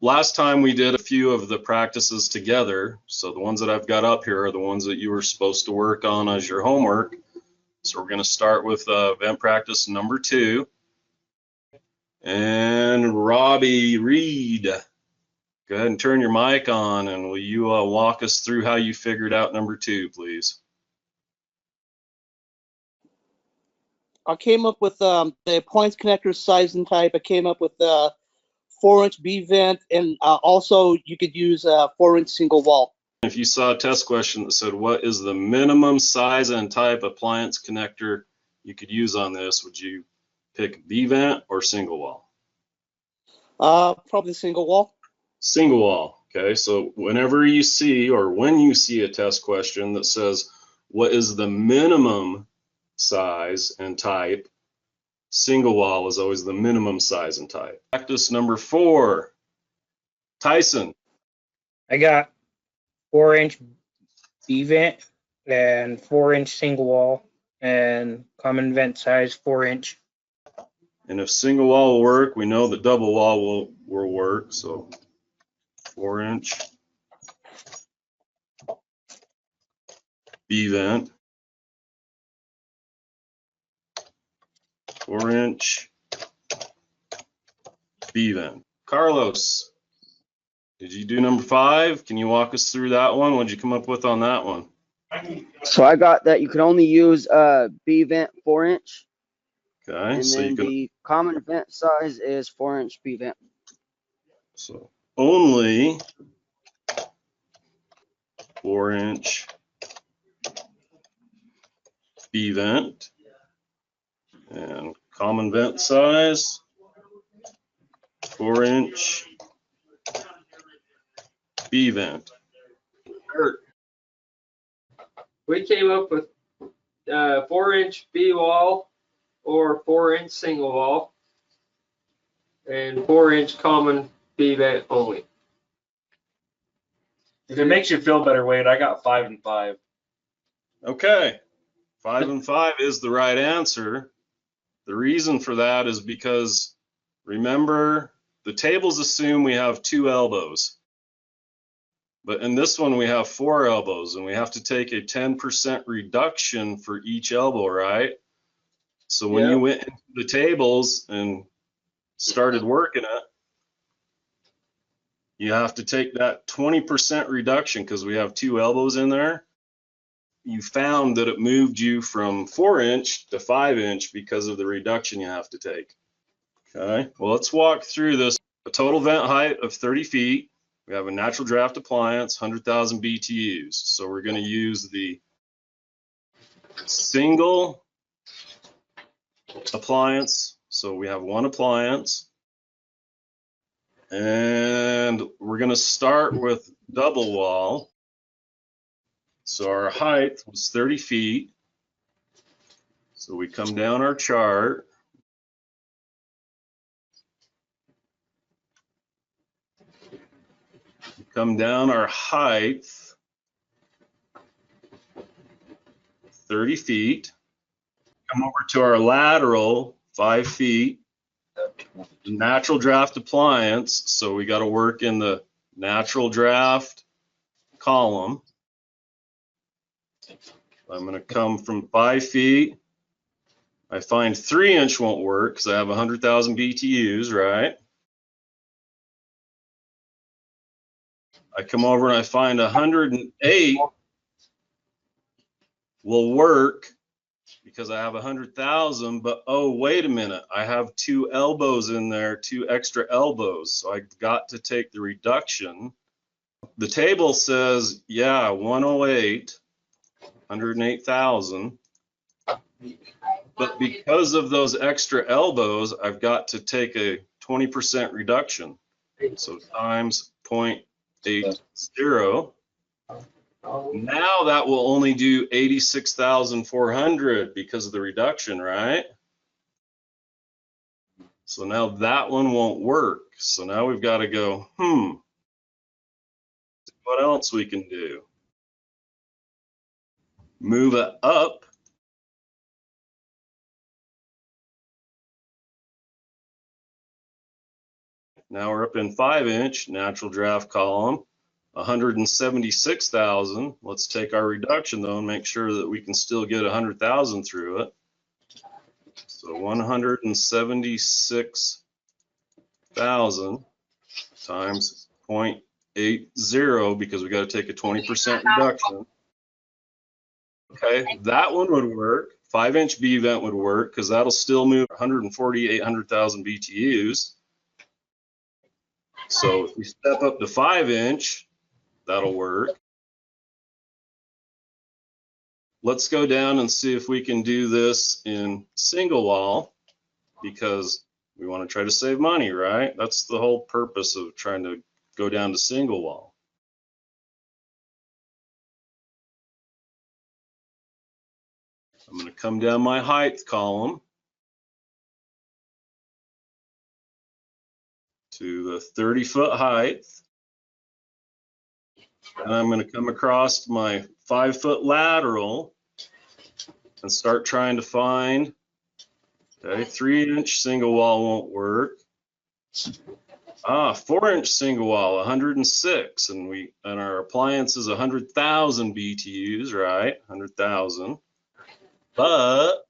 last time we did a few of the practices together. So the ones that I've got up here are the ones that you were supposed to work on as your homework. So we're going to start with vent practice number 2. And Robbie Reed, go ahead and turn your mic on, and will you walk us through how you figured out number 2, please? I came up with the appliance connector size and type. I came up with the 4-inch B vent, and also you could use a 4-inch single wall. If you saw a test question that said, what is the minimum size and type appliance connector you could use on this, would you pick B vent or single wall? Probably single wall. Single wall. Okay, so whenever you see, or when you see a test question that says, what is the minimum size and type, single wall is always the minimum size and type. Practice number 4, Tyson. I got 4-inch B vent and 4-inch single wall and common vent size 4-inch. And if single wall will work, we know that double wall will work. So 4-inch B vent, 4-inch B vent. Carlos, did you do number 5? Can you walk us through that one? What did you come up with on that one? So I got that you can only use B vent 4-inch. Okay, And so then you can, the common vent size is 4-inch B vent. so only 4-inch B vent and common vent size 4-inch B vent. Kurt. We came up with 4-inch B wall or 4-inch single wall and 4-inch common B vent only. If it makes you feel better, Wade, I got 5 and 5. Okay, 5 and 5 is the right answer. The reason for that is because, remember, the tables assume we have 2 elbows. But in this one, we have 4 elbows, and we have to take a 10% reduction for each elbow, right? So when you went into the tables and started working it, you have to take that 20% reduction because we have 2 elbows in there. You found that it moved you from 4-inch to 5-inch because of the reduction you have to take. Okay, well, let's walk through this. A total vent height of 30 feet. We have a natural draft appliance, 100,000 BTUs. So we're going to use the single appliance. So we have one appliance. And we're going to start with double wall. So our height was 30 feet. So we come down our chart. Come down our height, 30 feet. Come over to our lateral, 5 feet. Natural draft appliance, so we got to work in the natural draft column. I'm going to come from 5 feet. I find 3-inch won't work because I have 100,000 BTUs, right? I come over and I find 108 will work because I have 100,000, but oh, wait a minute, I have 2 elbows in there, 2 extra elbows, so I've got to take the reduction. The table says, yeah, 108, 108,000, but because of those extra elbows, I've got to take a 20% reduction, so times 0.80. Now that will only do 86,400 because of the reduction, right? So now that one won't work. So now we've got to go, what else we can do? Move it up. Now we're up in 5-inch natural draft column, 176,000. Let's take our reduction though and make sure that we can still get 100,000 through it. So 176,000 times 0.80 because we got to take a 20% reduction. Okay, that one would work. 5-inch B vent would work because that'll still move 148,000 BTUs. So if we step up to 5-inch, that'll work. Let's go down and see if we can do this in single wall because we want to try to save money, right? That's the whole purpose of trying to go down to single wall. I'm going to come down my height column to the 30-foot height. And I'm going to come across my 5-foot lateral and start trying to find, okay, 3-inch single wall won't work. 4-inch single wall, 106, and our appliance is 100,000 BTUs, right? 100,000. But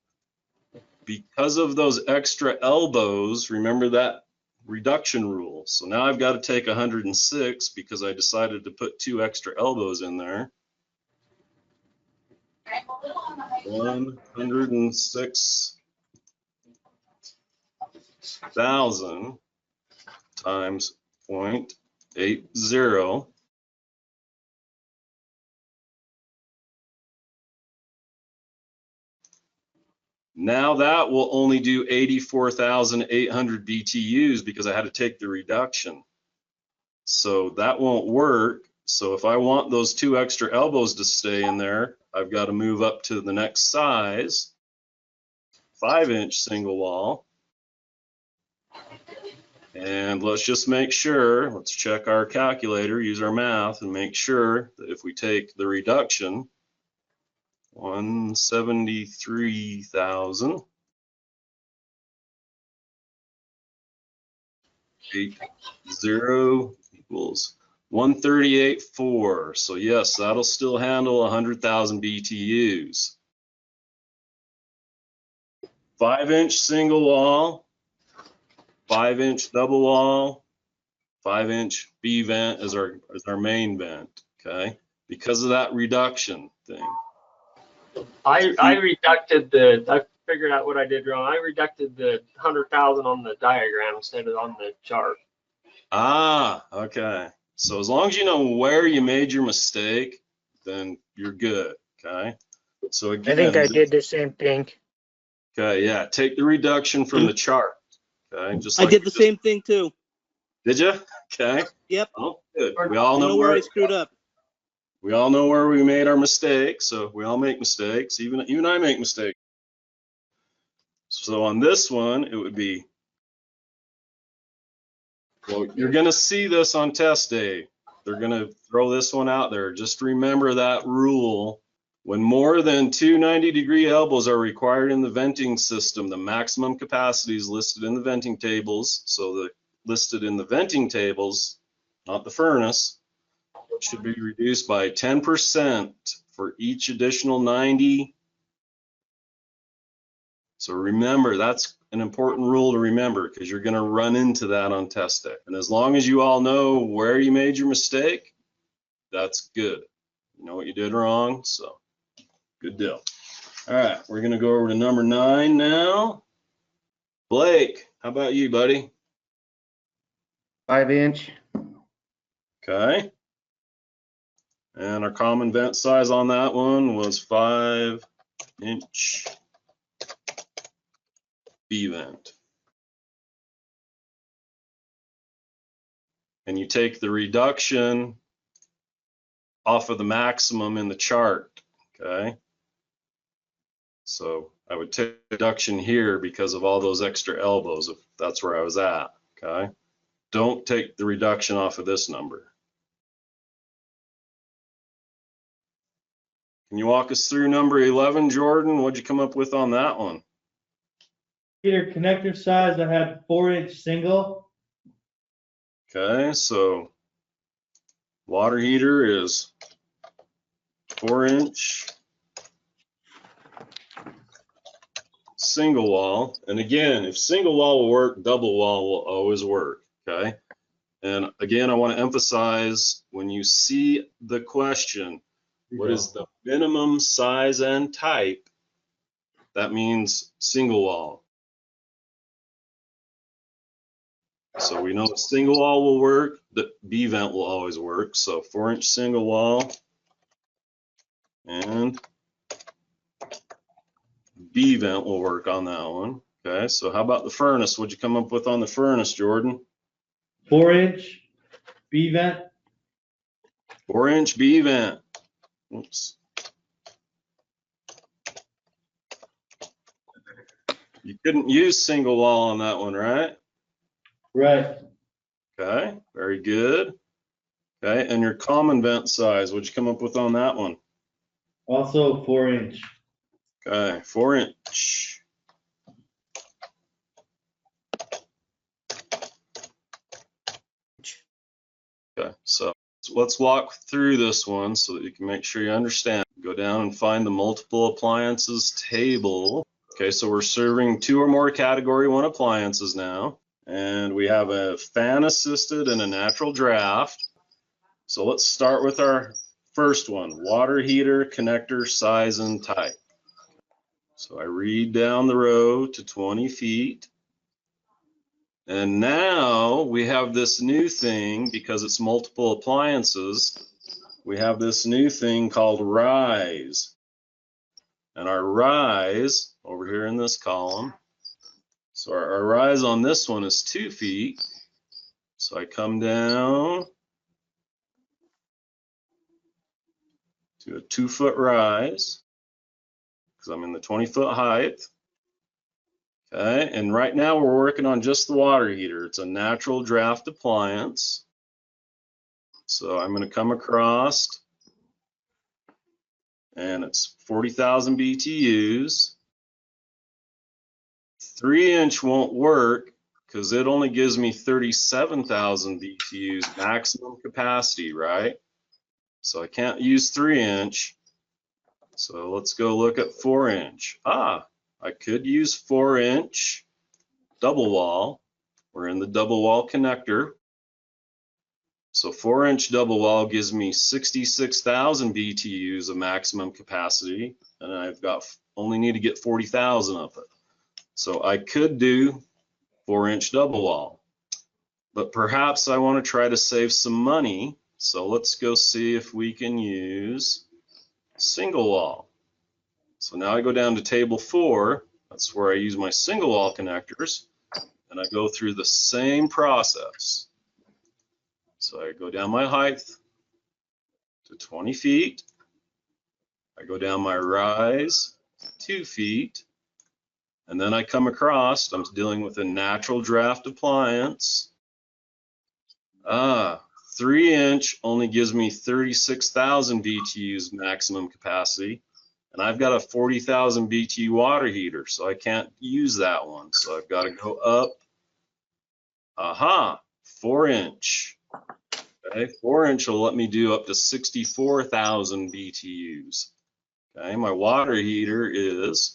because of those extra elbows, remember that reduction rule. So now I've got to take 106 because I decided to put 2 extra elbows in there. 106,000 times 0.80. Now that will only do 84,800 BTUs because I had to take the reduction. So that won't work. So if I want those 2 extra elbows to stay in there, I've got to move up to the next size, 5-inch single wall. And let's just make sure, let's check our calculator, use our math, and make sure that if we take the reduction, 173,000 80 equals 138.4. So yes, that'll still handle 100,000 BTUs. 5-inch single wall, 5-inch double wall, 5-inch B vent is our main vent, okay? Because of that reduction thing. I figured out what I did wrong. I reducted the 100,000 on the diagram instead of on the chart. Okay. So as long as you know where you made your mistake, then you're good, okay? So again, I think I did the same thing. Okay, yeah, take the reduction from the chart, okay? Just I like did the same thing too. Did you? Okay. Yep. Oh, good. We all I know know where I screwed up. We all know where we made our mistakes, so we all make mistakes. Even I make mistakes. So on this one, it would be, well, you're going to see this on test day. They're going to throw this one out there. Just remember that rule. When more than 2 90-degree elbows are required in the venting system, the maximum capacity is listed in the venting tables. So the listed in the venting tables, not the furnace, should be reduced by 10% for each additional 90. So remember, that's an important rule to remember because you're going to run into that on test day. And as long as you all know where you made your mistake, that's good. You know what you did wrong, so good deal. All right, we're going to go over to number 9 now. Blake, how about you, buddy? 5-inch. Okay. And our common vent size on that one was 5-inch B vent. And you take the reduction off of the maximum in the chart, okay? So I would take reduction here because of all those extra elbows, if that's where I was at, okay? Don't take the reduction off of this number. Can you walk us through number 11, Jordan? What'd you come up with on that one? Peter, connector size, I had 4-inch single. Okay, so water heater is 4-inch single wall. And again, if single wall will work, double wall will always work, okay? And again, I want to emphasize when you see the question, what is the minimum size and type? That means single wall. So we know single wall will work, the B vent will always work. So 4-inch single wall and B vent will work on that one. Okay, so how about the furnace? What'd you come up with on the furnace, Jordan? 4-inch B vent. 4-inch B vent. Oops. You couldn't use single wall on that one, right? Right. Okay, very good. Okay, and your common vent size, what'd you come up with on that one? Also 4-inch. Okay, 4-inch. Okay, so let's walk through this one so that you can make sure you understand. Go down and find the multiple appliances table. Okay, so we're serving 2 or more category 1 appliances now. And we have a fan assisted and a natural draft. So let's start with our first one, water heater, connector, size and type. So I read down the row to 20 feet. And now we have this new thing, because it's multiple appliances, we have this new thing called rise. And our rise over here in this column, so our rise on this one is 2 feet. So I come down to a 2-foot rise because I'm in the 20-foot height. Okay, and right now we're working on just the water heater. It's a natural draft appliance. So I'm going to come across, and it's 40,000 BTUs. 3-inch won't work because it only gives me 37,000 BTUs maximum capacity, right? So I can't use 3-inch. So let's go look at 4-inch. I could use 4-inch double wall. We're in the double wall connector. So 4-inch double wall gives me 66,000 BTUs of maximum capacity, and I've got only need to get 40,000 of it. So I could do 4-inch double wall, but perhaps I want to try to save some money. So let's go see if we can use single wall. So now I go down to table 4. That's where I use my single wall connectors, and I go through the same process. So I go down my height to 20 feet. I go down my rise 2 feet. And then I come across, I'm dealing with a natural draft appliance. 3-inch only gives me 36,000 BTUs maximum capacity. And I've got a 40,000 BTU water heater, so I can't use that one. So I've got to go up. 4-inch. Okay, 4-inch will let me do up to 64,000 BTUs. Okay, my water heater is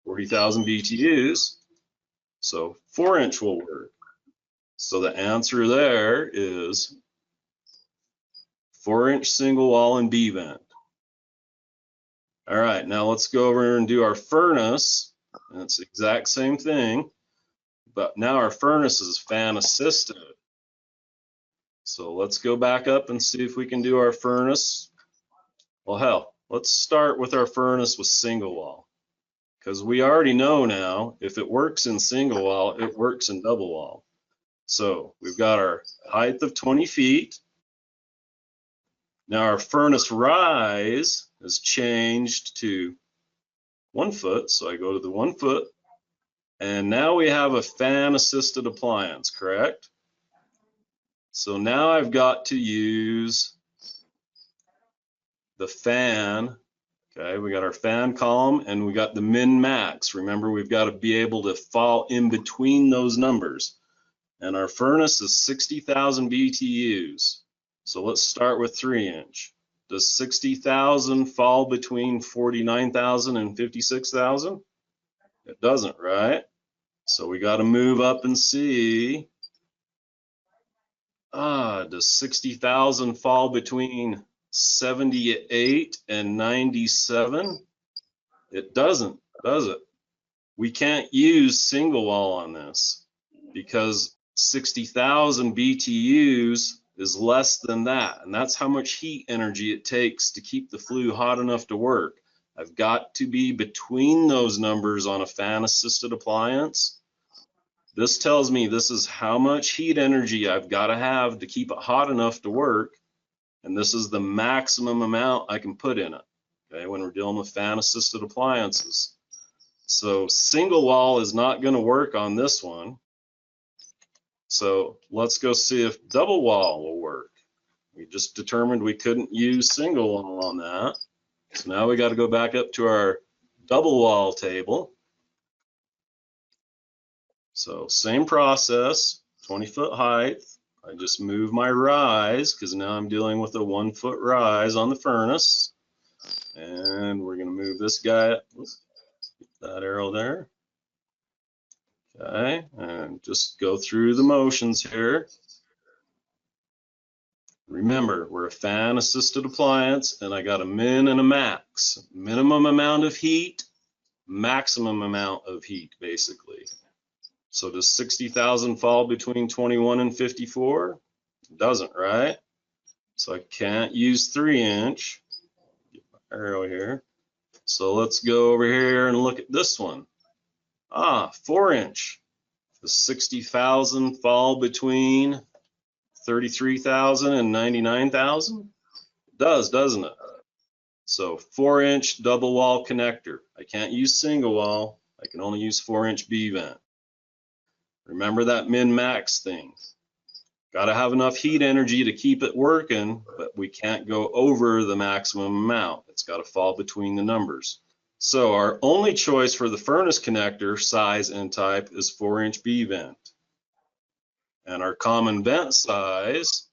40,000 BTUs, so 4-inch will work. So the answer there is 4-inch single wall and B vent. All right, now let's go over and do our furnace. And it's the exact same thing, but now our furnace is fan assisted. So let's go back up and see if we can do our furnace. Well, hell, let's start with our furnace with single wall, because we already know now if it works in single wall, it works in double wall. So we've got our height of 20 feet. Now our furnace rise is changed to 1 foot. So I go to the 1 foot, and now we have a fan assisted appliance, correct? So now I've got to use the fan. Okay, we got our fan column and we got the min max. Remember, we've got to be able to fall in between those numbers. And our furnace is 60,000 BTUs. So let's start with 3-inch. Does 60,000 fall between 49,000 and 56,000? It doesn't, right? So we got to move up and see. Does 60,000 fall between 78 and 97? It doesn't, does it? We can't use single wall on this because 60,000 BTUs is less than that. And that's how much heat energy it takes to keep the flue hot enough to work. I've got to be between those numbers on a fan assisted appliance. This tells me this is how much heat energy I've got to have to keep it hot enough to work. And this is the maximum amount I can put in it, okay, when we're dealing with fan assisted appliances. So single wall is not going to work on this one. So let's go see if double wall will work. We just determined we couldn't use single wall on that. So now we got to go back up to our double wall table. So same process, 20-foot height. I just move my rise because now I'm dealing with a 1-foot rise on the furnace. And we're going to move this guy up. That arrow there. Okay, and just go through the motions here. Remember, we're a fan assisted appliance and I got a min and a max. Minimum amount of heat, maximum amount of heat, basically. So does 60,000 fall between 21 and 54? It doesn't, right? So I can't use 3-inch. Get my arrow here. So let's go over here and look at this one. 4-inch. Does 60,000 fall between 33,000 and 99,000? It does, doesn't it? So 4-inch double wall connector. I can't use single wall. I can only use 4-inch B vent. Remember that min-max thing. Got to have enough heat energy to keep it working, but we can't go over the maximum amount. It's got to fall between the numbers. So our only choice for the furnace connector size and type is 4-inch B vent. And our common vent size,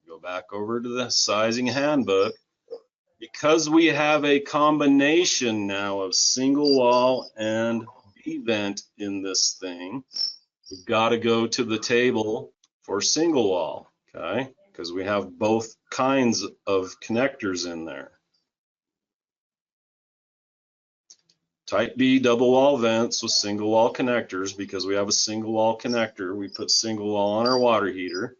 go back over to the sizing handbook, because we have a combination now of single wall and B vent in this thing, we've got to go to the table for single wall, okay? Because we have both kinds of connectors in there. Type B double wall vents with single wall connectors. Because we have a single wall connector, we put single wall on our water heater.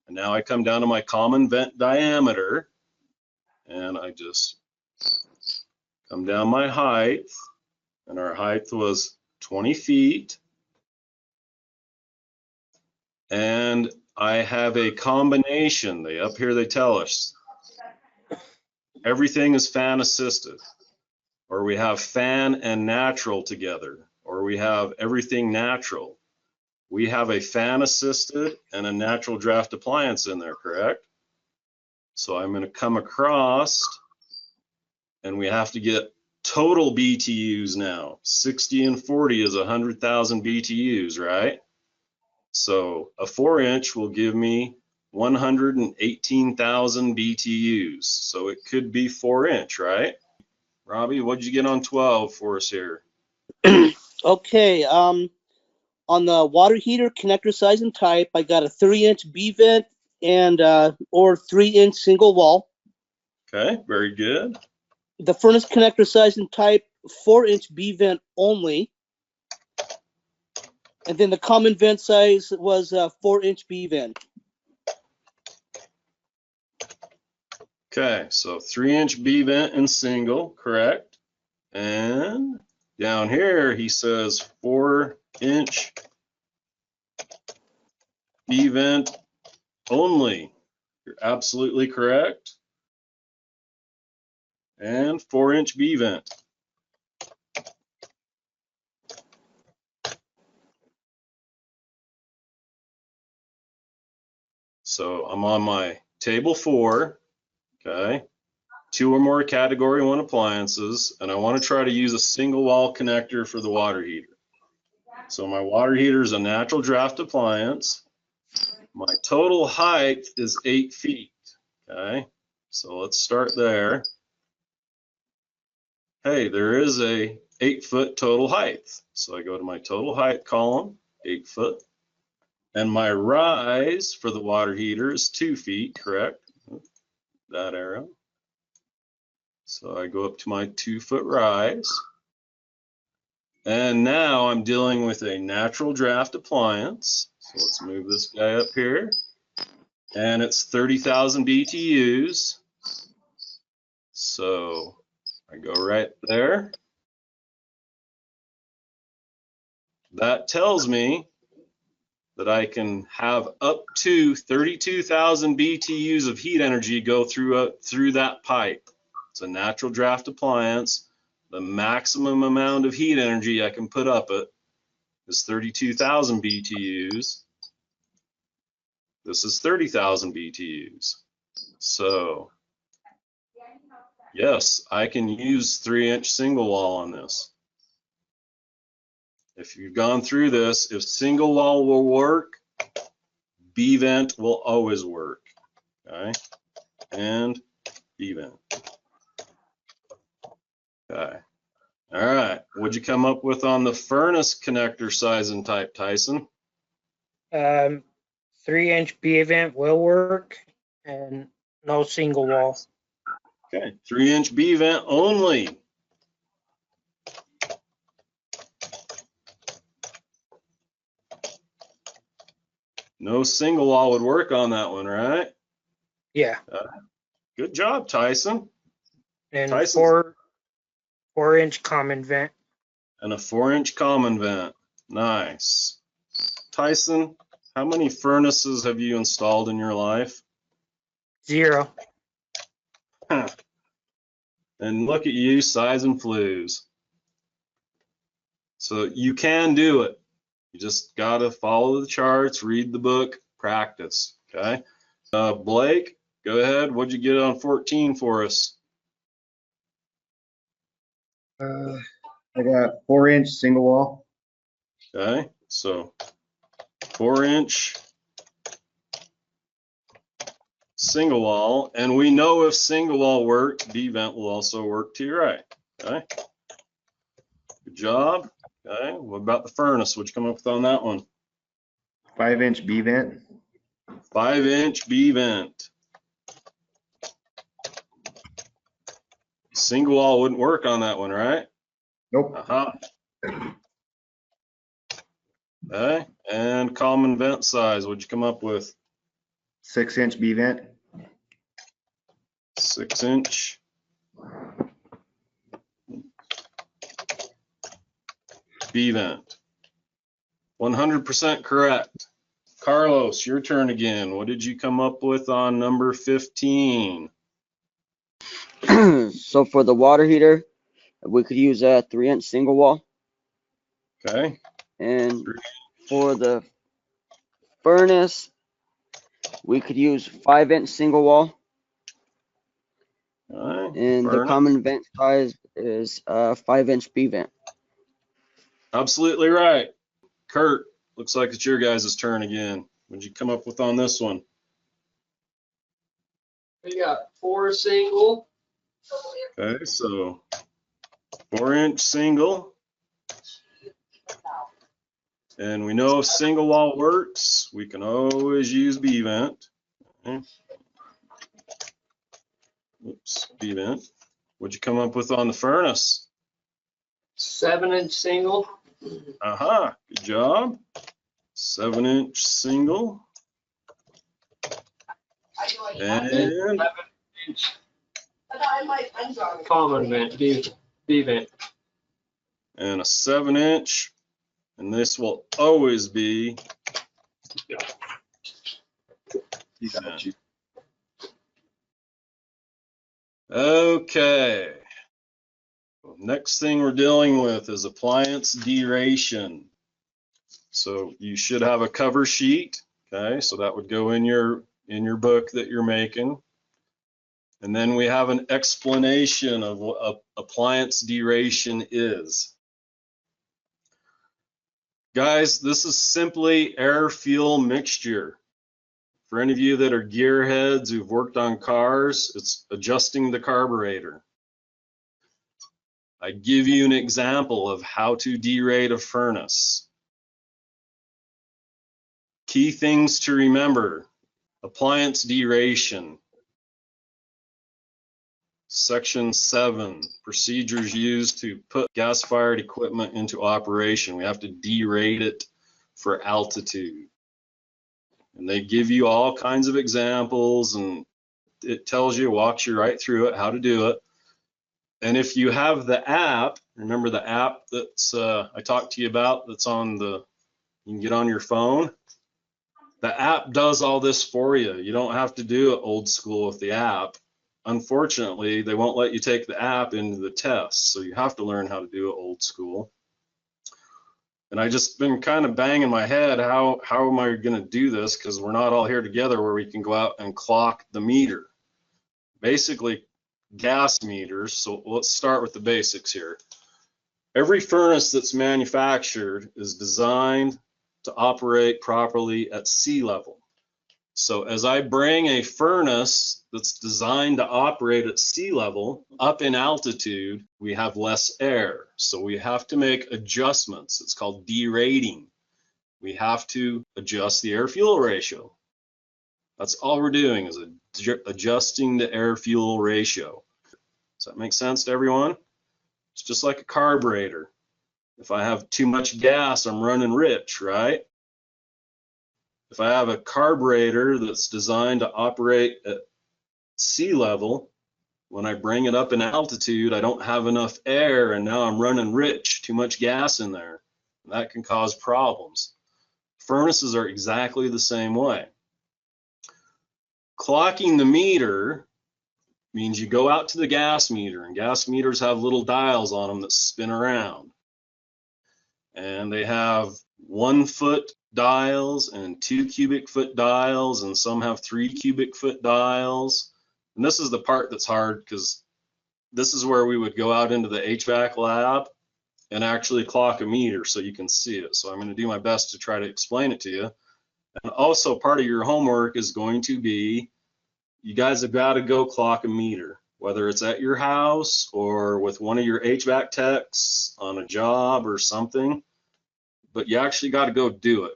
And now I come down to my common vent diameter and I just come down my height, and our height was 20 feet. And I have a combination. Up here they tell us everything is fan assisted, or we have fan and natural together, or we have everything natural. We have a fan assisted and a natural draft appliance in there, correct? So I'm going to come across and we have to get total BTUs now. 60 and 40 is 100,000 BTUs, right? So a 4-inch will give me 118,000 BTUs. So it could be 4-inch, right? Robbie, what'd you get on 12 for us here? Okay, on the water heater connector size and type, I got a 3-inch B vent and or 3-inch single wall. Okay, very good. The furnace connector size and type, 4-inch B vent only. And then the common vent size was 4-inch B vent. Okay, so 3-inch B vent and single, correct? And down here he says 4-inch B vent only. You're absolutely correct. And 4-inch B vent. So I'm on my table 4, okay? 2 or more category 1 appliances, and I want to try to use a single wall connector for the water heater. So my water heater is a natural draft appliance. my total height is 8 feet. Okay, so let's start there. Hey, there is a 8-foot total height. So I go to my total height column, 8 foot. And my rise for the water heater is 2 feet, correct? That arrow. So I go up to my 2-foot rise. And now I'm dealing with a natural draft appliance. So let's move this guy up here. And it's 30,000 BTUs. So I go right there. That tells me that I can have up to 32,000 BTUs of heat energy go through that pipe. It's a natural draft appliance. The maximum amount of heat energy I can put up it is 32,000 BTUs. This is 30,000 BTUs. So yes, I can use 3-inch single wall on this. If you've gone through this, if single wall will work, B-vent will always work. Okay, and B-vent. Okay. All right. What'd you come up with on the furnace connector size and type, Tyson? 3-inch B-vent will work, and no single wall. Okay, 3-inch B-vent only. No single wall would work on that one, right? Yeah. Good job, Tyson. And Tyson's- 4-inch common vent. And a 4-inch common vent. Nice. Tyson, how many furnaces have you installed in your life? 0. And look at you, size and flues. So you can do it. You just got to follow the charts, read the book, practice. Okay. Blake, go ahead. What'd you get on 14 for us? I got 4-inch single wall. Okay. So 4-inch single wall. And we know if single wall works, B-vent will also work to your right. Okay. Good job. Okay. What about the furnace? What'd you come up with on that one? 5-inch B vent. 5-inch B-vent. Single wall wouldn't work on that one, right? Nope. Okay, and common vent size, what'd you come up with? 6-inch B vent. 6-inch. B-vent. 100% correct. Carlos, your turn again. What did you come up with on number 15? So for the water heater, we could use a 3-inch single wall. Okay. And for the furnace, we could use 5-inch single wall. All right. And the common vent size is 5-inch B vent. Absolutely right. Kurt, looks like it's your guys' turn again. What'd you come up with on this one? We got 4 single. Okay, so 4-inch single. And we know if single wall works, we can always use B-vent. Okay. Oops, B-vent. What'd you come up with on the furnace? 7-inch single. Good job. 7-inch single. And 7-inch common vent, B vent. and a 7-inch. And this will always be B-vent. Okay. Next thing we're dealing with is appliance deration. So you should have a cover sheet. Okay, so that would go in your book that you're making. And then we have an explanation of what appliance deration is. Guys, this is simply air-fuel mixture. For any of you that are gearheads who've worked on cars, it's adjusting the carburetor. I give you an example of how to derate a furnace. Key things to remember: appliance deration. Section 7, procedures used to put gas-fired equipment into operation. We have to derate it for altitude. And they give you all kinds of examples, and it tells you, walks you right through it, how to do it. And if you have the app, remember the app that's I talked to you about, that's on the, you can get on your phone. The app does all this for you. You don't have to do it old school with the app. Unfortunately, they won't let you take the app into the test, so you have to learn how to do it old school. And I just been kind of banging my head, how am I going to do this? Because we're not all here together where we can go out and clock the meter. Basically, gas meters. So let's start with the basics here. Every furnace that's manufactured is designed to operate properly at sea level. So as I bring a furnace that's designed to operate at sea level up in altitude, we have less air. So we have to make adjustments. It's called derating. We have to adjust the air-fuel ratio. That's all we're doing, is adjusting the air-fuel ratio. Does that make sense to everyone? It's just like a carburetor. If I have too much gas, I'm running rich, right? If I have a carburetor that's designed to operate at sea level, when I bring it up in altitude, I don't have enough air, and now I'm running rich, too much gas in there. That can cause problems. Furnaces are exactly the same way. Clocking the meter means you go out to the gas meter, and gas meters have little dials on them that spin around. And they have 1 foot dials and 2 cubic foot dials, and some have 3 cubic foot dials. And this is the part that's hard, because this is where we would go out into the HVAC lab and actually clock a meter so you can see it. So I'm going to do my best to try to explain it to you. And also, part of your homework is going to be, you guys have got to go clock a meter, whether it's at your house or with one of your HVAC techs on a job or something. But you actually got to go do it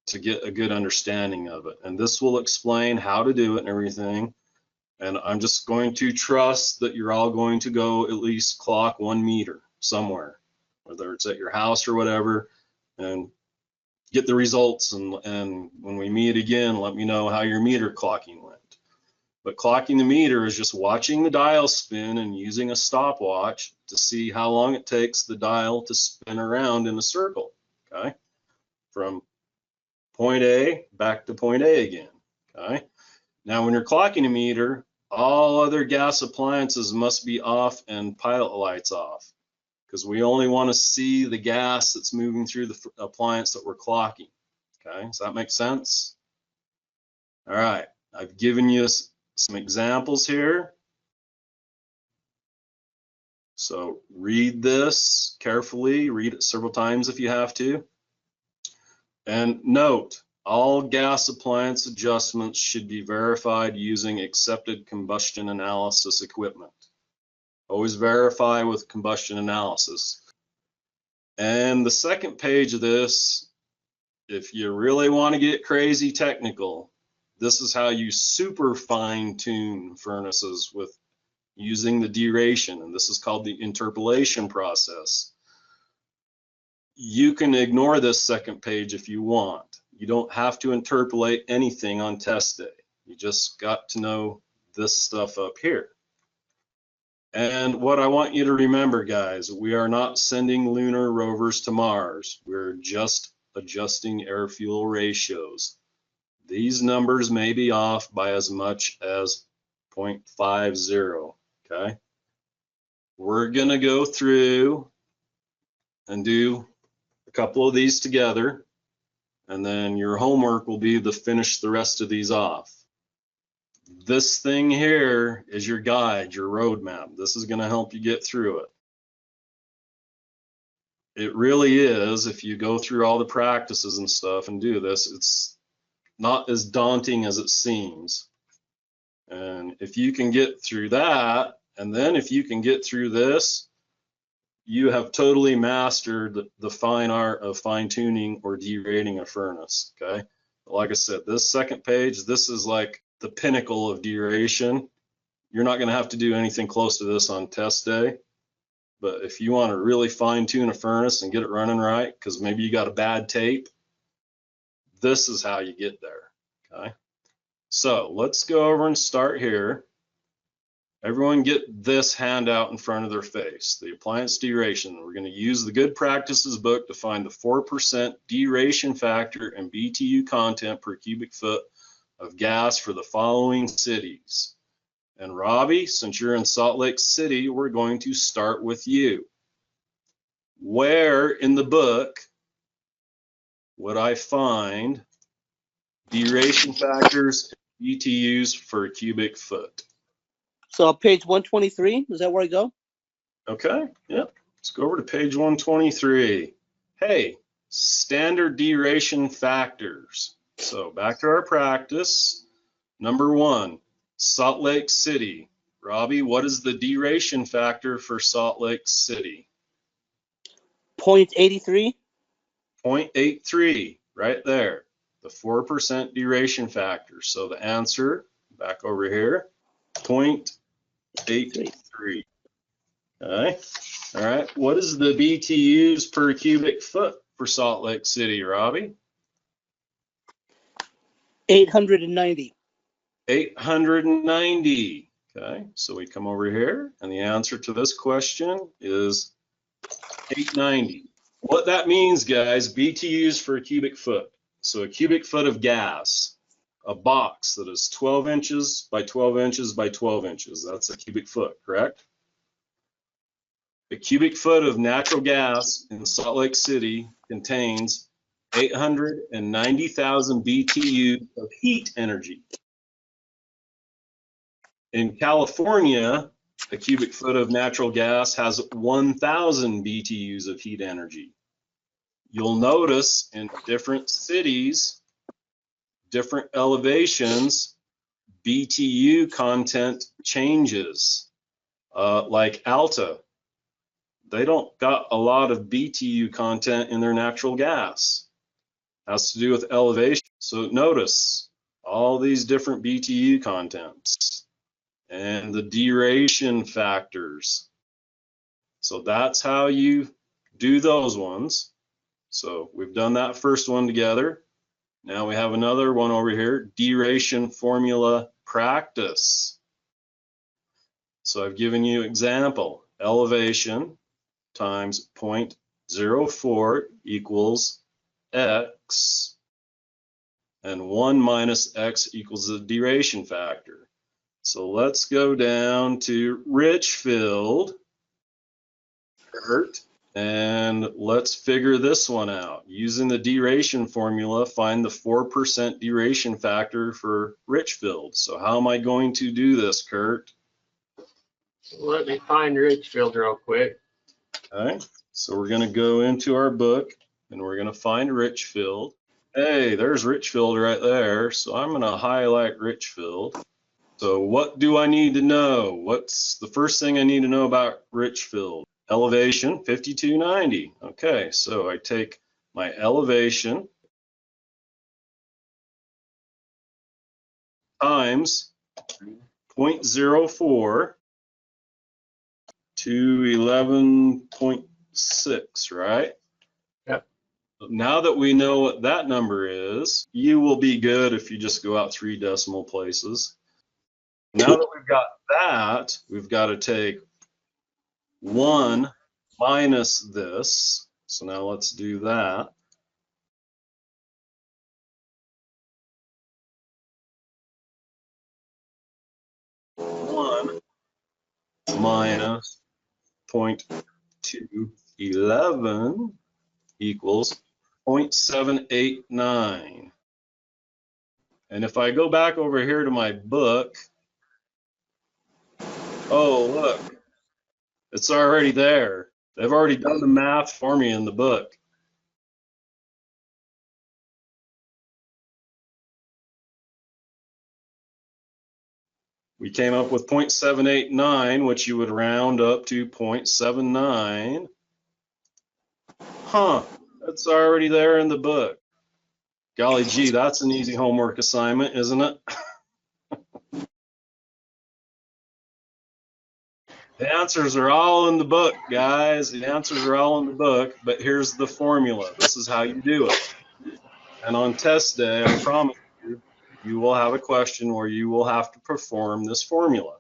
to get a good understanding of it. And this will explain how to do it and everything. And I'm just going to trust that you're all going to go at least clock 1 meter somewhere, whether it's at your house or whatever, and get the results. And when we meet again, let me know how your meter clocking went. But clocking the meter is just watching the dial spin and using a stopwatch to see how long it takes the dial to spin around in a circle, okay? From point A back to point A again, okay? Now, when you're clocking a meter, all other gas appliances must be off and pilot lights off, because we only want to see the gas that's moving through the appliance that we're clocking, okay? Does that make sense? All right, I've given you some examples here. So read this carefully, read it several times if you have to. And note, all gas appliance adjustments should be verified using accepted combustion analysis equipment. Always verify with combustion analysis. And the second page of this, if you really want to get crazy technical, this is how you super fine-tune furnaces with using the deration, and this is called the interpolation process. You can ignore this second page if you want. You don't have to interpolate anything on test day. You just got to know this stuff up here. And what I want you to remember, guys, we are not sending lunar rovers to Mars. We're just adjusting air-fuel ratios. These numbers may be off by as much as 0.50, okay? We're going to go through and do a couple of these together, and then your homework will be to finish the rest of these off. This thing here is your guide, your roadmap. This is going to help you get through it. It really is. If you go through all the practices and stuff and do this, not as daunting as it seems. And if you can get through that, and then if you can get through this, you have totally mastered the fine art of fine tuning or derating a furnace, okay? Like I said, this second page, this is like the pinnacle of deration. You're not gonna have to do anything close to this on test day. But if you want to really fine tune a furnace and get it running right, because maybe you got a bad tape, this is how you get there, okay? So let's go over and start here. Everyone get this handout in front of their face, the Appliance Deration. We're going to use the Good Practices book to find the 4% deration factor and BTU content per cubic foot of gas for the following cities. And Robbie, since you're in Salt Lake City, we're going to start with you. Where in the book would I find deration factors, BTUs for a cubic foot? So page 123, is that where I go? Okay, yep. Let's go over to page 123. Hey, standard deration factors. So back to our practice. Number 1, Salt Lake City. Robbie, what is the deration factor for Salt Lake City? 0.83. 0.83, right there. The 4% deration factor. So the answer, back over here, 0.83. Okay. All right. What is the BTUs per cubic foot for Salt Lake City, Robbie? 890. 890. Okay. So we come over here, and the answer to this question is 890. What that means, guys, BTUs for a cubic foot. So a cubic foot of gas, a box that is 12 inches by 12 inches by 12 inches. That's a cubic foot, correct? A cubic foot of natural gas in Salt Lake City contains 890,000 BTU of heat energy. In California, a cubic foot of natural gas has 1,000 BTUs of heat energy. You'll notice in different cities, different elevations, BTU content changes. Like Alta, they don't got a lot of BTU content in their natural gas. Has to do with elevation. So notice all these different BTU contents and the deration factors. So that's how you do those ones. So we've done that first one together. Now we have another one over here, deration formula practice. So I've given you example, elevation times 0.04 equals x, and 1 minus x equals the deration factor. So let's go down to Richfield, Kurt, and let's figure this one out. Using the deration formula, find the 4% deration factor for Richfield. So how am I going to do this, Kurt? Let me find Richfield real quick. Okay, so we're going to go into our book and we're going to find Richfield. Hey, there's Richfield right there. So I'm going to highlight Richfield. So what do I need to know? What's the first thing I need to know about Richfield? Elevation, 5290. Okay, so I take my elevation times 0.04 to 11.6, right? Yep. Now that we know what that number is, you will be good if you just go out 3 decimal places. Now that we've got that, we've got to take 1 minus this. So now let's do that. One minus 0.211 equals 0.789. And if I go back over here to my book, oh, look, it's already there. They've already done the math for me in the book. We came up with 0.789, which you would round up to 0.79. Huh, that's already there in the book. Golly gee, that's an easy homework assignment, isn't it? The answers are all in the book, guys. The answers are all in the book, but here's the formula. This is how you do it. And on test day, I promise you, you will have a question where you will have to perform this formula.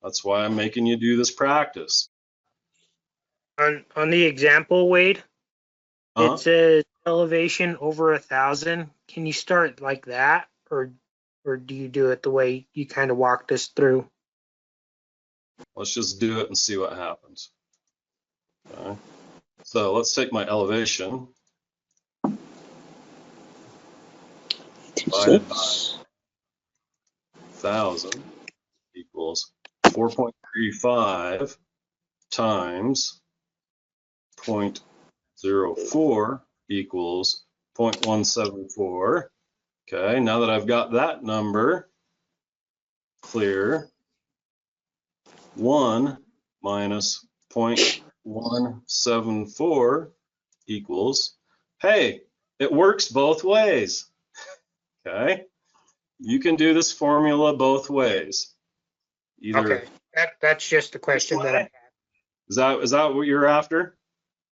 That's why I'm making you do this practice. On the example, Wade, Uh-huh. it says elevation over 1,000. Can you start like that, or do you do it the way you kind of walked us through? Let's just do it and see what happens. Okay. So let's take my elevation divided by 1,000 equals 4.35 times 0.04 equals 0.174. Okay, now that I've got that number clear, 1 minus 0.174 equals, hey, it works both ways. Okay, you can do this formula both ways. Either Okay, that's just the question that I had. Is that what you're after?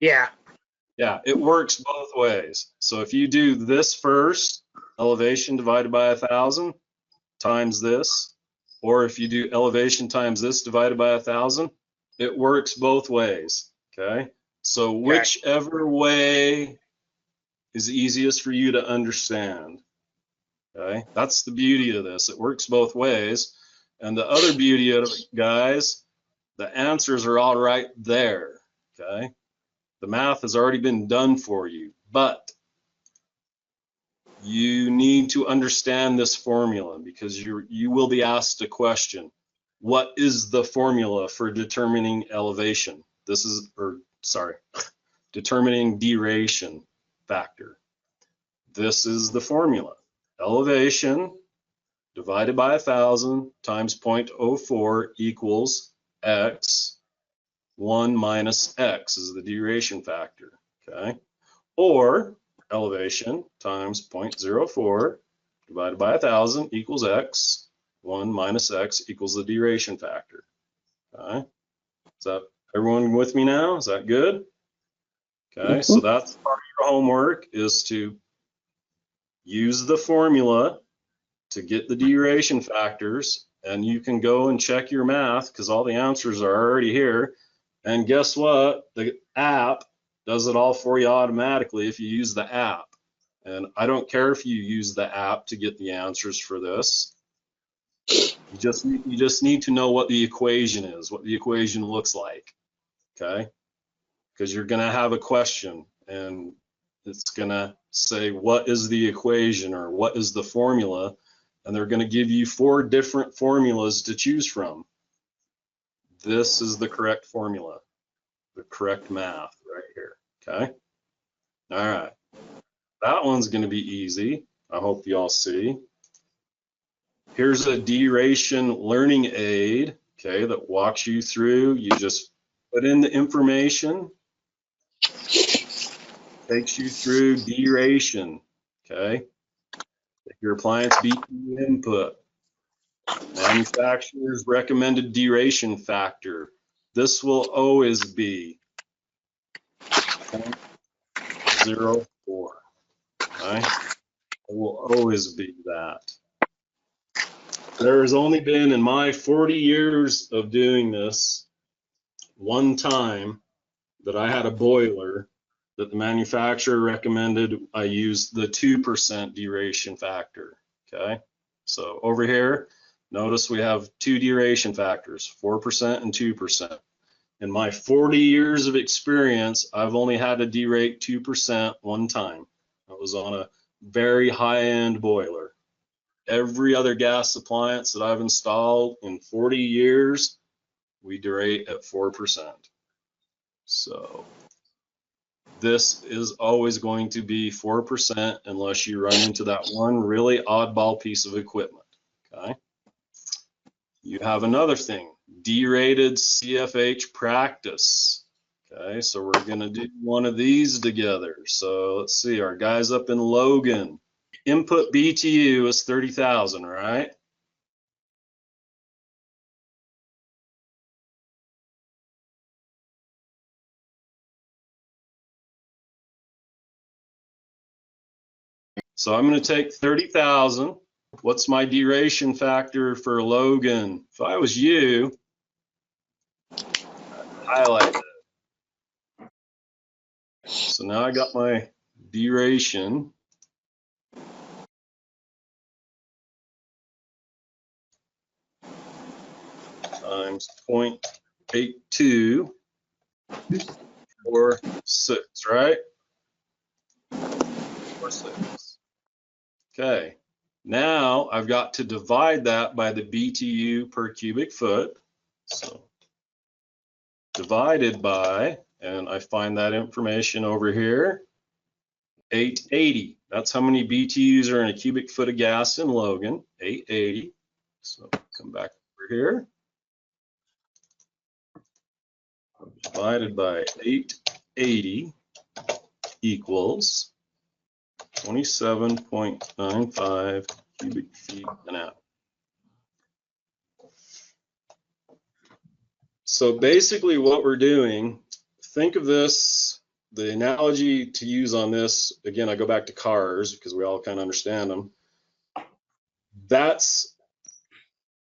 Yeah. Yeah, it works both ways. So if you do this first, elevation divided by 1,000 times this, or if you do elevation times this divided by 1,000, it works both ways. Okay, so whichever way is easiest for you to understand. Okay, that's the beauty of this. It works both ways. And the other beauty of it, guys, the answers are all right there. Okay, the math has already been done for you, but you need to understand this formula because you will be asked a question. What is the formula for determining elevation? Determining deration factor. This is the formula. Elevation divided by 1,000 times 0.04 equals x. 1 minus x is the deration factor, okay? Or elevation times 0.04 divided by 1,000 equals x. 1 minus x equals the deration factor, okay? Is that everyone with me now? Is that good? Okay, so that's part of your homework, is to use the formula to get the deration factors, and you can go and check your math because all the answers are already here. And guess what? The app does it all for you automatically if you use the app. And I don't care if you use the app to get the answers for this. You just need to know what the equation is, what the equation looks like, okay? Because you're going to have a question and it's going to say, what is the equation or what is the formula? And they're going to give you 4 different formulas to choose from. This is the correct formula, the correct math right here, okay? All right, that one's going to be easy. I hope you all see. Here's a deration learning aid, okay, that walks you through. You just put in the information, takes you through deration, okay? Your appliance BTU input. Manufacturer's recommended deration factor. This will always be 0.04. Okay? It will always be that. There has only been, in my 40 years of doing this, one time that I had a boiler that the manufacturer recommended I use the 2% deration factor. Okay? So over here, notice we have 2 deration factors, 4% and 2%. In my 40 years of experience, I've only had to derate 2% one time. I was on a very high-end boiler. Every other gas appliance that I've installed in 40 years, we derate at 4%. So this is always going to be 4% unless you run into that one really oddball piece of equipment, okay? you have another thing, derated CFH practice. Okay, so we're gonna do one of these together. So let's see, our guys up in Logan, input BTU is 30,000, right? So I'm gonna take 30,000. What's my duration factor for Logan? If I was you, highlight that. So now I got my duration. Times 0.8246, right? 46. Okay. Now I've got to divide that by the BTU per cubic foot. So divided by, and I find that information over here, 880. That's how many BTUs are in a cubic foot of gas in Logan, 880. So come back over here. Divided by 880 equals 27.95 cubic feet an hour. So basically what we're doing, think of this, the analogy to use on this, again, I go back to cars because we all kind of understand them. That's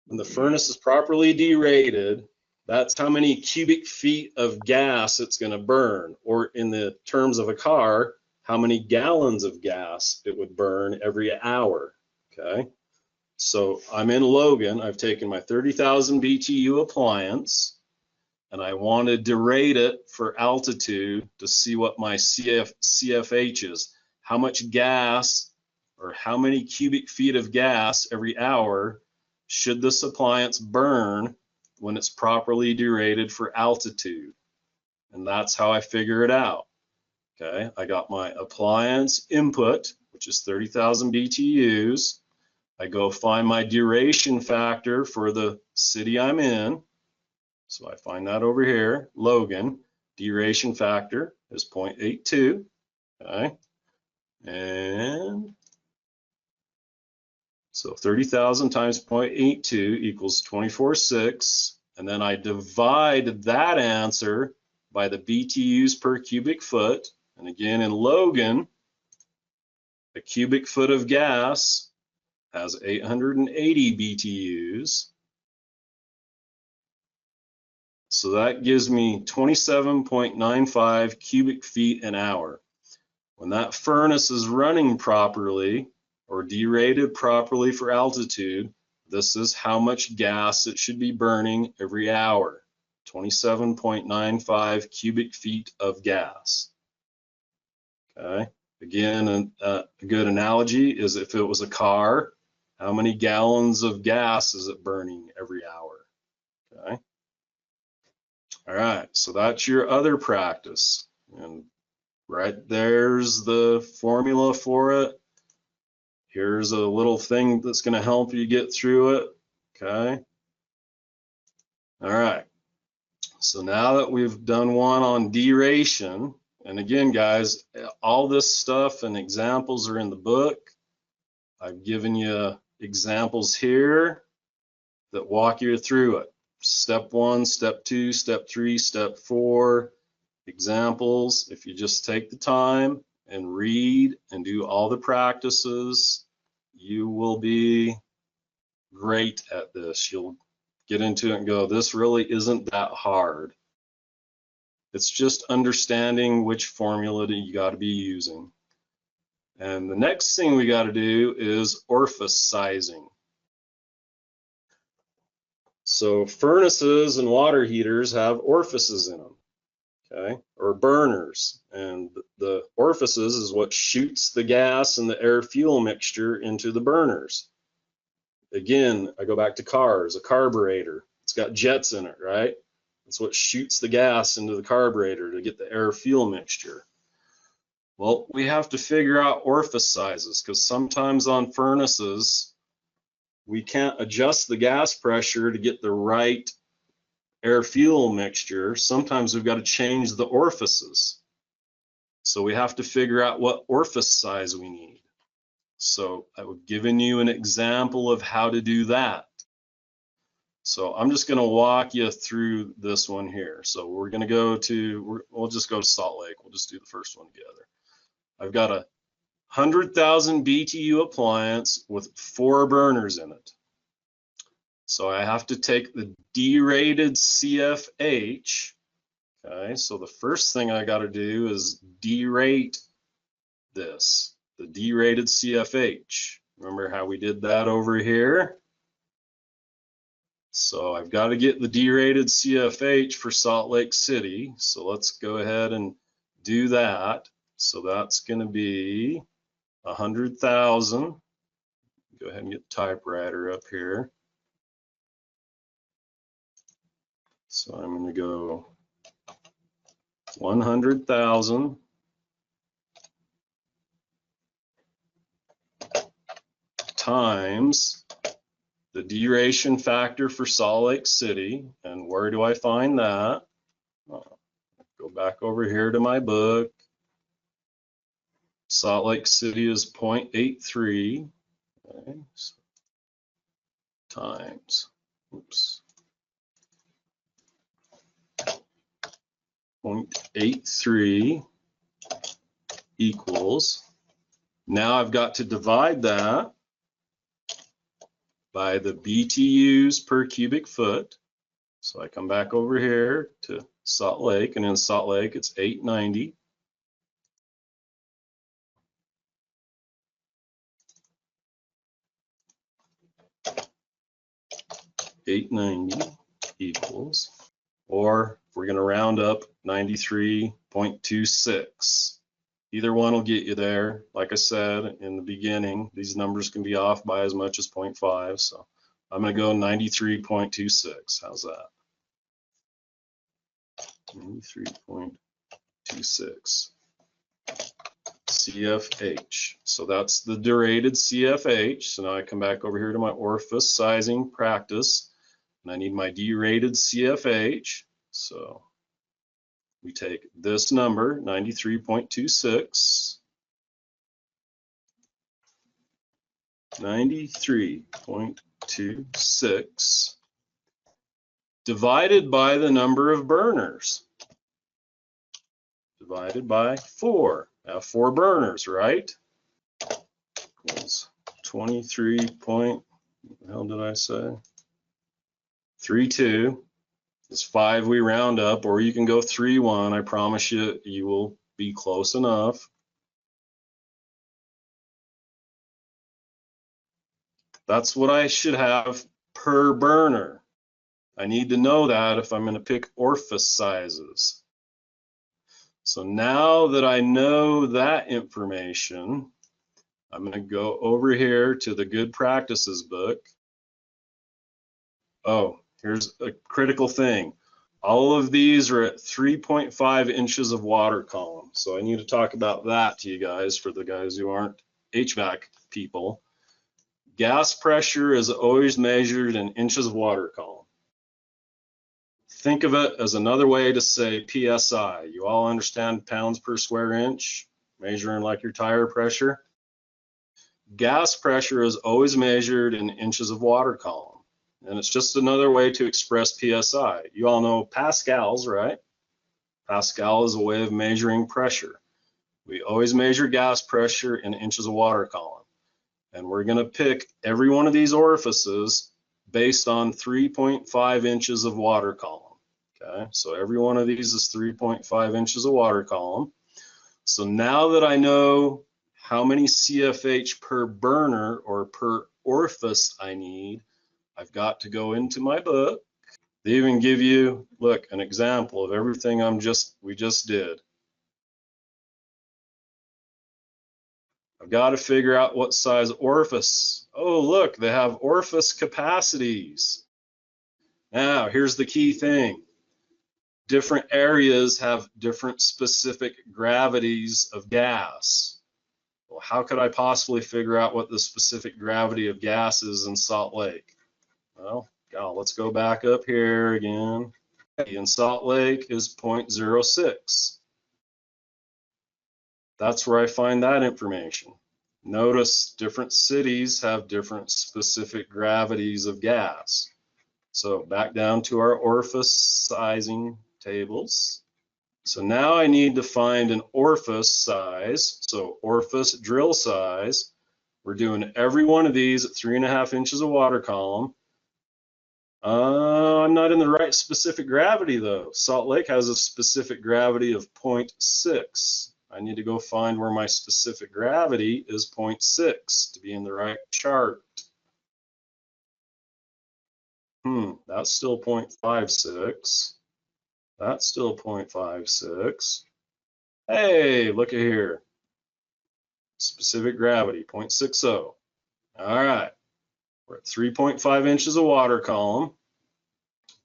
when the furnace is properly derated, that's how many cubic feet of gas it's going to burn, or in the terms of a car, how many gallons of gas it would burn every hour. Okay, so I'm in Logan, I've taken my 30,000 BTU appliance, and I want to derate it for altitude to see what my CFH is, how much gas or how many cubic feet of gas every hour should this appliance burn when it's properly derated for altitude. And that's how I figure it out. Okay, I got my appliance input, which is 30,000 BTUs. I go find my duration factor for the city I'm in. So I find that over here, Logan, duration factor is 0.82, okay? And so 30,000 times 0.82 equals 24.6, and then I divide that answer by the BTUs per cubic foot. And again, in Logan, a cubic foot of gas has 880 BTUs. So that gives me 27.95 cubic feet an hour. When that furnace is running properly or derated properly for altitude, this is how much gas it should be burning every hour, 27.95 cubic feet of gas. Okay. Again, a good analogy is if it was a car, how many gallons of gas is it burning every hour? Okay. All right, so that's your other practice. And right there's the formula for it. Here's a little thing that's going to help you get through it. Okay. All right. So now that we've done one on deration, and again, guys, all this stuff and examples are in the book. I've given you examples here that walk you through it. Step 1, step 2, step 3, step 4, examples. If you just take the time and read and do all the practices, you will be great at this. You'll get into it and go, this really isn't that hard. It's just understanding which formula that you got to be using. And the next thing we got to do is orifice sizing. So furnaces and water heaters have orifices in them, okay, or burners. And the orifices is what shoots the gas and the air fuel mixture into the burners. Again, I go back to cars, a carburetor. It's got jets in it, right? It's what shoots the gas into the carburetor to get the air fuel mixture. Well, we have to figure out orifice sizes because sometimes on furnaces, we can't adjust the gas pressure to get the right air fuel mixture. Sometimes we've got to change the orifices. So we have to figure out what orifice size we need. So I've given you an example of how to do that. So I'm just going to walk you through this one here. So we're going to go to, we'll just go to Salt Lake. We'll just do the first one together. I've got a 100,000 BTU appliance with 4 burners in it. So I have to take the derated CFH. Okay, so the first thing I got to do is derate this, the derated CFH. Remember how we did that over here? So I've got to get the derated CFH for Salt Lake City. So let's go ahead and do that. So that's going to be 100,000. Go ahead and get the typewriter up here. So I'm going to go 100,000 times the deration factor for Salt Lake City. And where do I find that? Go back over here to my book. Salt Lake City is 0.83. Okay. So times, oops, 0.83 equals, now I've got to divide that by the BTUs per cubic foot. So I come back over here to Salt Lake, and in Salt Lake it's 890. Equals, or if we're going to round up, 93.26. Either one will get you there. Like I said in the beginning, these numbers can be off by as much as 0.5. So I'm going to go 93.26. How's that? 93.26 CFH. So that's the derated CFH. So now I come back over here to my orifice sizing practice, and I need my derated CFH. So we take this number, 93.26, 93.26, divided by the number of burners, divided by 4. I have 4 burners, right? Equals 23 point, what the hell did I say? 32. It's 5 we round up, or you can go 3-1. I promise you, you will be close enough. That's what I should have per burner. I need to know that if I'm going to pick orifice sizes. So now that I know that information, I'm going to go over here to the Good Practices book. Oh, here's a critical thing. All of these are at 3.5 inches of water column. So I need to talk about that to you guys, for the guys who aren't HVAC people. Gas pressure is always measured in inches of water column. Think of it as another way to say PSI. You all understand pounds per square inch, measuring like your tire pressure. Gas pressure is always measured in inches of water column. And it's just another way to express PSI. You all know pascals, right? Pascal is a way of measuring pressure. We always measure gas pressure in inches of water column. And we're going to pick every one of these orifices based on 3.5 inches of water column. Okay, so every one of these is 3.5 inches of water column. So now that I know how many CFH per burner or per orifice I need, I've got to go into my book. They even give you, look, an example of everything we just did. I've got to figure out what size orifice. Oh, look, they have orifice capacities. Now, here's the key thing. Different areas have different specific gravities of gas. Well, how could I possibly figure out what the specific gravity of gas is in Salt Lake? Well, let's go back up here again. In Salt Lake is 0.06. That's where I find that information. Notice different cities have different specific gravities of gas. So back down to our orifice sizing tables. So now I need to find an orifice size. So orifice drill size. We're doing every one of these at 3.5 inches of water column. I'm not in the right specific gravity though. Salt Lake has a specific gravity of 0.6. I need to go find where my specific gravity is 0.6 to be in the right chart. That's still 0.56. That's still 0.56. Hey, look at here. Specific gravity, 0.60. All right. We're at 3.5 inches of water column.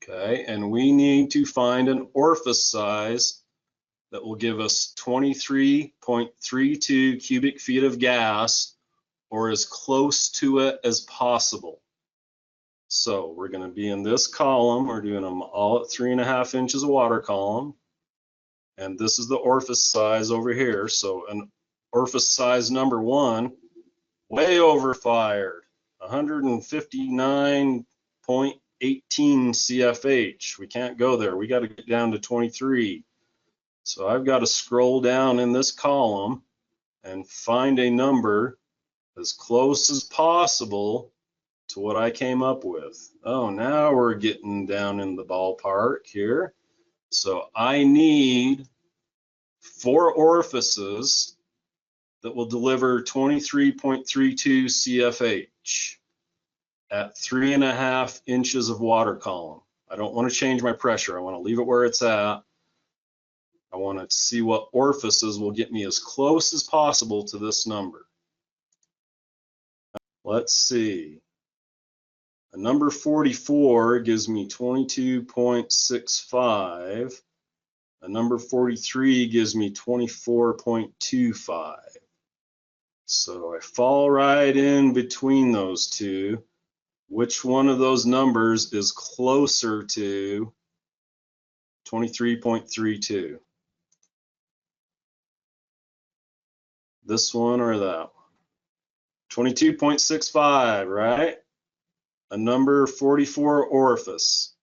Okay, and we need to find an orifice size that will give us 23.32 cubic feet of gas, or as close to it as possible. So we're going to be in this column. We're doing them all at 3.5 inches of water column. And this is the orifice size over here. So an orifice size number 1, way overfired, 159.18 CFH. We can't go there. We got to get down to 23. So I've got to scroll down in this column and find a number as close as possible to what I came up with. Oh, now we're getting down in the ballpark here. So I need 4 orifices that will deliver 23.32 CFH at 3.5 inches of water column. I don't want to change my pressure. I want to leave it where it's at. I want to see what orifices will get me as close as possible to this number. Let's see. A number 44 gives me 22.65. A number 43 gives me 24.25. So I fall right in between those two. Which one of those numbers is closer to 23.32? This one or that one? 22.65, right? A number 44 orifice.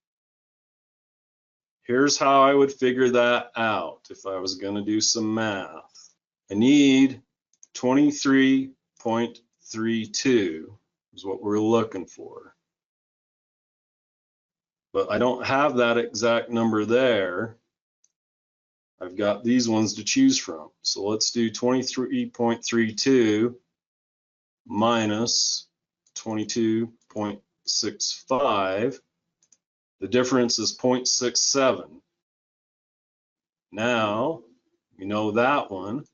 Here's how I would figure that out if I was going to do some math. I need 23.32 is what we're looking for. But I don't have that exact number there. I've got these ones to choose from. So let's do 23.32 minus 22.65. The difference is 0.67. Now, we know that one.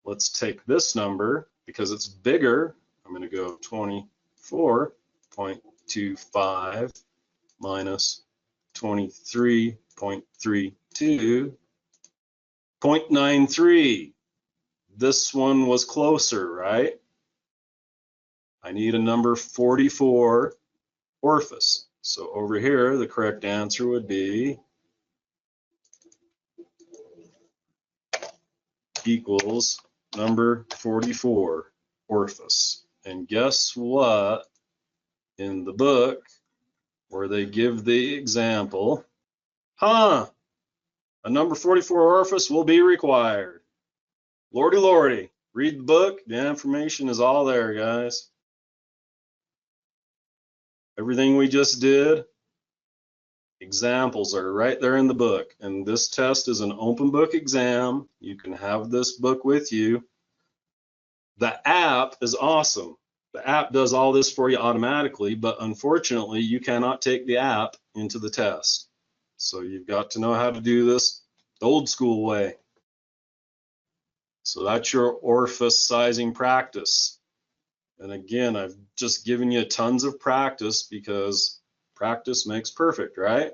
Let's take this number, because it's bigger. I'm going to go 24.25 minus 23.32. 0.93. This one was closer, right? I need a number 44 orifice. So over here, the correct answer would be equals number 44 orifice. And guess what? In the book, where they give the example, a number 44 orifice will be required. Lordy, lordy, read the book. The information is all there, guys. Everything we just did, examples are right there in the book. And this test is an open book exam. You can have this book with you. The app is awesome. The app does all this for you automatically, but unfortunately, you cannot take the app into the test. So you've got to know how to do this the old school way. So that's your orifice sizing practice. And again, I've just given you tons of practice because practice makes perfect, right?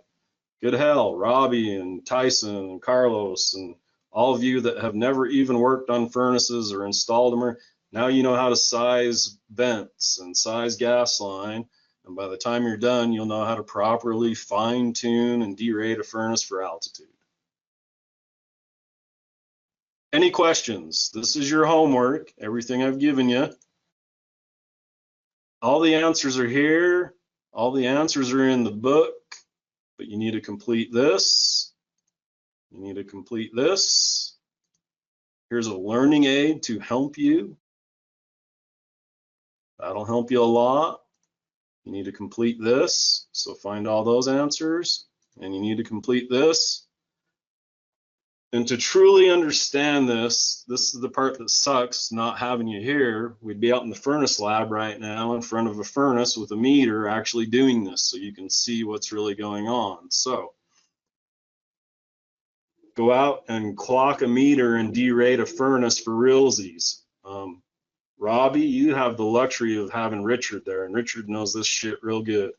Good hell, Robbie and Tyson and Carlos and all of you that have never even worked on furnaces or installed them, Now you know how to size vents and size gas line. And by the time you're done, you'll know how to properly fine tune and derate a furnace for altitude. Any questions? This is your homework, everything I've given you. All the answers are here. All the answers are in the book, but you need to complete this. You need to complete this. Here's a learning aid to help you. That'll help you a lot. You need to complete this. So find all those answers, and you need to complete this. And to truly understand this, this is the part that sucks not having you here. We'd be out in the furnace lab right now in front of a furnace with a meter actually doing this so you can see what's really going on. So go out and clock a meter and derate a furnace for realsies. Robbie, you have the luxury of having Richard there, and Richard knows this shit real good.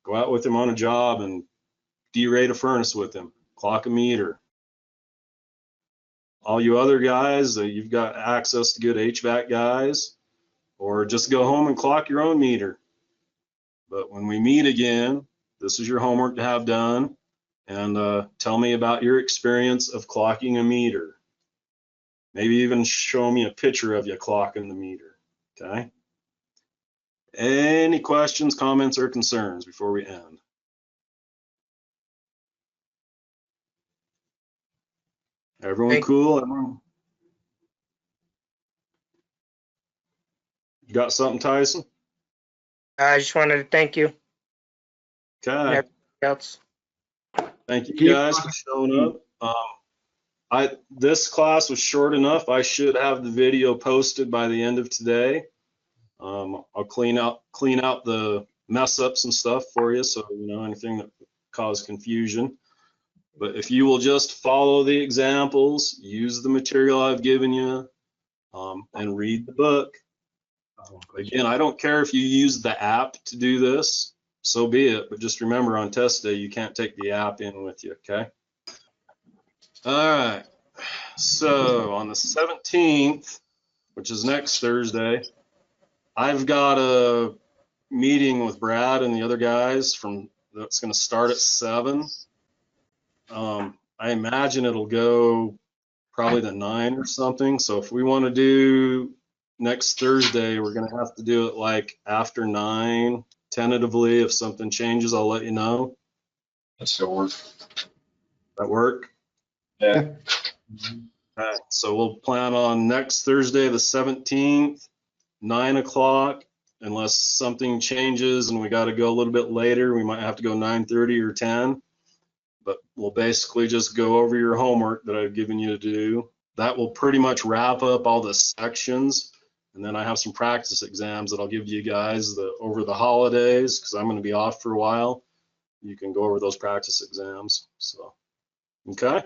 Go out with him on a job and derate a furnace with him. Clock a meter. All you other guys, you've got access to good HVAC guys, or just go home and clock your own meter. But when we meet again, this is your homework to have done, and tell me about your experience of clocking a meter. Maybe even show me a picture of you clocking the meter, okay? Any questions, comments, or concerns before we end? Everyone cool? Everyone? You got something, Tyson? I just wanted to thank you. And Okay. everybody else. Thank you guys for showing up. This class was short enough. I should have the video posted by the end of today. I'll clean out the mess ups and stuff for you, so you know anything that caused confusion. But if you will just follow the examples, use the material I've given you, and read the book. Again, I don't care if you use the app to do this, so be it. But just remember, on test day, you can't take the app in with you, okay? All right. So on the 17th, which is next Thursday, I've got a meeting with Brad and the other guys that's going to start at 7. I imagine it'll go probably to 9 or something. So if we want to do next Thursday, we're going to have to do it like after 9, tentatively. If something changes, I'll let you know. That still works. That work? Yeah. All right, so we'll plan on next Thursday, the 17th, 9 o'clock, unless something changes and we got to go a little bit later. We might have to go 9:30 or 10, but we'll basically just go over your homework that I've given you to do. That will pretty much wrap up all the sections. And then I have some practice exams that I'll give you guys over the holidays, because I'm going to be off for a while. You can go over those practice exams. So, okay.